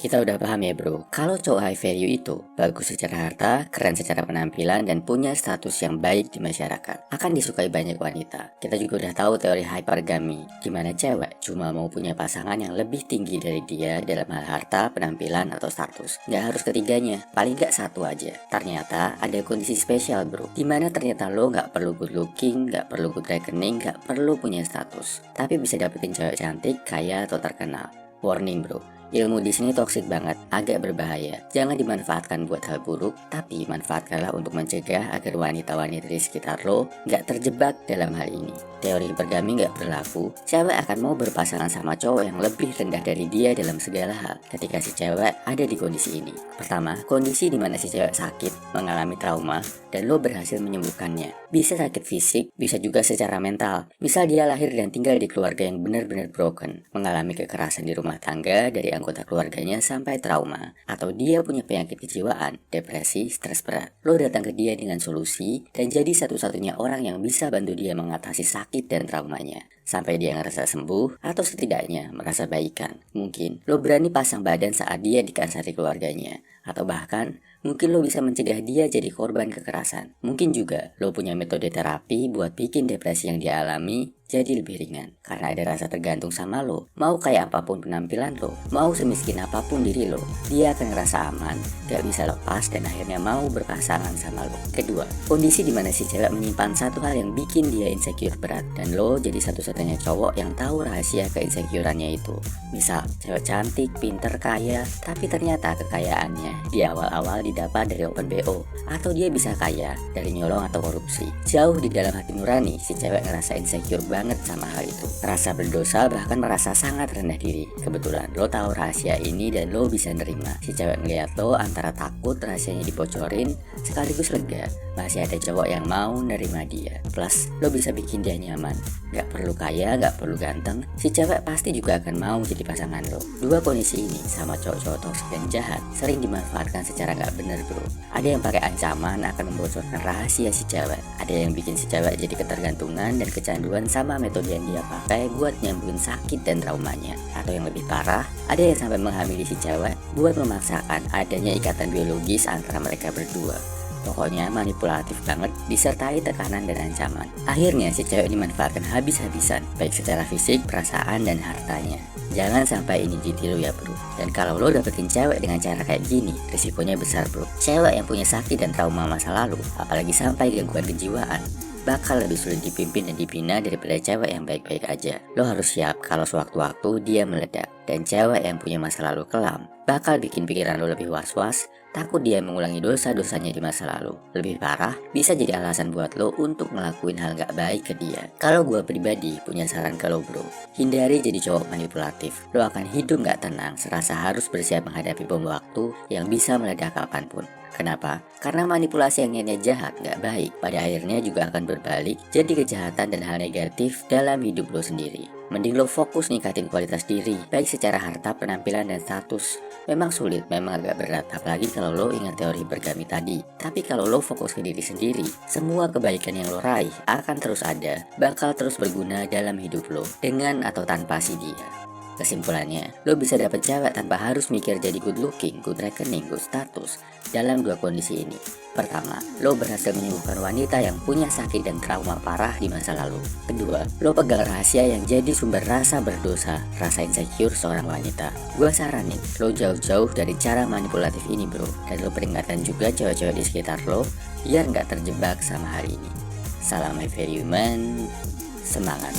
Kita udah paham ya bro, kalau cowok high value itu bagus secara harta, keren secara penampilan, dan punya status yang baik di masyarakat, akan disukai banyak wanita. Kita juga udah tahu teori hypergamy, di mana cewek cuma mau punya pasangan yang lebih tinggi dari dia dalam hal harta, penampilan, atau status. Nggak harus ketiganya, paling nggak satu aja. Ternyata ada kondisi spesial bro, di mana ternyata lo nggak perlu good looking, nggak perlu good rekening, nggak perlu punya status, tapi bisa dapetin cewek cantik, kaya, atau terkenal. Warning bro, ilmu di sini toksik banget, agak berbahaya. Jangan dimanfaatkan buat hal buruk, tapi manfaatkanlah untuk mencegah agar wanita-wanita di sekitar lo nggak terjebak dalam hal ini. Teori hipergami nggak berlaku, cewek akan mau berpasangan sama cowok yang lebih rendah dari dia dalam segala hal ketika si cewek ada di kondisi ini. Pertama, kondisi di mana si cewek sakit, mengalami trauma, dan lo berhasil menyembuhkannya. Bisa sakit fisik, bisa juga secara mental. Misal dia lahir dan tinggal di keluarga yang benar-benar broken, mengalami kekerasan di rumah tangga dari anggota keluarganya sampai trauma, atau dia punya penyakit kejiwaan, depresi, stres berat. Lo datang ke dia dengan solusi dan jadi satu-satunya orang yang bisa bantu dia mengatasi sakit dan traumanya sampai dia ngerasa sembuh atau setidaknya merasa baikan. Mungkin lo berani pasang badan saat dia dikasari keluarganya, atau bahkan mungkin lo bisa mencegah dia jadi korban kekerasan. Mungkin juga lo punya metode terapi buat bikin depresi yang dia alami jadi lebih ringan, karena ada rasa tergantung sama lo. Mau kayak apapun penampilan lo, mau semiskin apapun diri lo, dia akan ngerasa aman, gak bisa lepas, dan akhirnya mau berpasangan sama lo. Kedua, kondisi dimana si cewek menyimpan satu hal yang bikin dia insecure berat, dan lo jadi satu-satunya cowok yang tahu rahasia keinsecurannya itu. Misal, cewek cantik, pinter, kaya, tapi ternyata kekayaannya di awal-awal didapat dari open BO, atau dia bisa kaya dari nyolong atau korupsi. Jauh di dalam hati nurani, si cewek ngerasa insecure banget sama hal itu, rasa berdosa, bahkan merasa sangat rendah diri. Kebetulan lo tahu rahasia ini dan lo bisa nerima. Si cewek ngeliat lo antara takut rahasianya dibocorin sekaligus lega, masih ada cowok yang mau nerima dia. Plus lo bisa bikin dia nyaman, gak perlu kaya, gak perlu ganteng, si cewek pasti juga akan mau jadi pasangan lo. Dua kondisi ini sama cowok-cowok toksik dan jahat sering dimanfaatkan secara gak bener bro. Ada yang pakai ancaman akan membocorkan rahasia si cewek, ada yang bikin si cewek jadi ketergantungan dan kecanduan sama metode yang dia pakai buat nyembuhin sakit dan traumanya. Atau yang lebih parah, ada yang sampai menghamili si cewek buat memaksakan adanya ikatan biologis antara mereka berdua. Pokoknya manipulatif banget, disertai tekanan dan ancaman. Akhirnya si cewek dimanfaatkan habis-habisan, baik secara fisik, perasaan, dan hartanya. Jangan sampai ini ditiru ya bro. Dan kalau lo dapetin cewek dengan cara kayak gini, risikonya besar bro. Cewek yang punya sakit dan trauma masa lalu, apalagi sampai gangguan kejiwaan, bakal lebih sulit dipimpin dan dibina daripada cewek yang baik-baik aja. Lo harus siap kalau sewaktu-waktu dia meledak. Dan cewek yang punya masa lalu kelam bakal bikin pikiran lo lebih was-was, takut dia mengulangi dosa-dosanya di masa lalu. Lebih parah, bisa jadi alasan buat lo untuk ngelakuin hal gak baik ke dia. Kalau gue pribadi punya saran ke lo bro, hindari jadi cowok manipulatif. Lo akan hidup gak tenang serasa harus bersiap menghadapi bom waktu yang bisa meledak kapanpun. Kenapa? Karena manipulasi yang niatnya jahat, gak baik, pada akhirnya juga akan berbalik jadi kejahatan dan hal negatif dalam hidup lo sendiri. Mending lo fokus ningkatin kualitas diri, baik secara harta, penampilan, dan status. Memang sulit, memang agak berat, apalagi kalau lo ingat teori bergami tadi. Tapi kalau lo fokus ke diri sendiri, semua kebaikan yang lo raih akan terus ada, bakal terus berguna dalam hidup lo, dengan atau tanpa si dia. Kesimpulannya, lo bisa dapet cewek tanpa harus mikir jadi good looking, good rekening, good status dalam dua kondisi ini. Pertama, lo berhasil menyembuhkan wanita yang punya sakit dan trauma parah di masa lalu. Kedua, lo pegang rahasia yang jadi sumber rasa berdosa, rasa insecure seorang wanita. Gue saranin, lo jauh-jauh dari cara manipulatif ini bro. Dan lo peringatkan juga cewek-cewek di sekitar lo, biar gak terjebak sama hal ini. Salam my very human, semangat.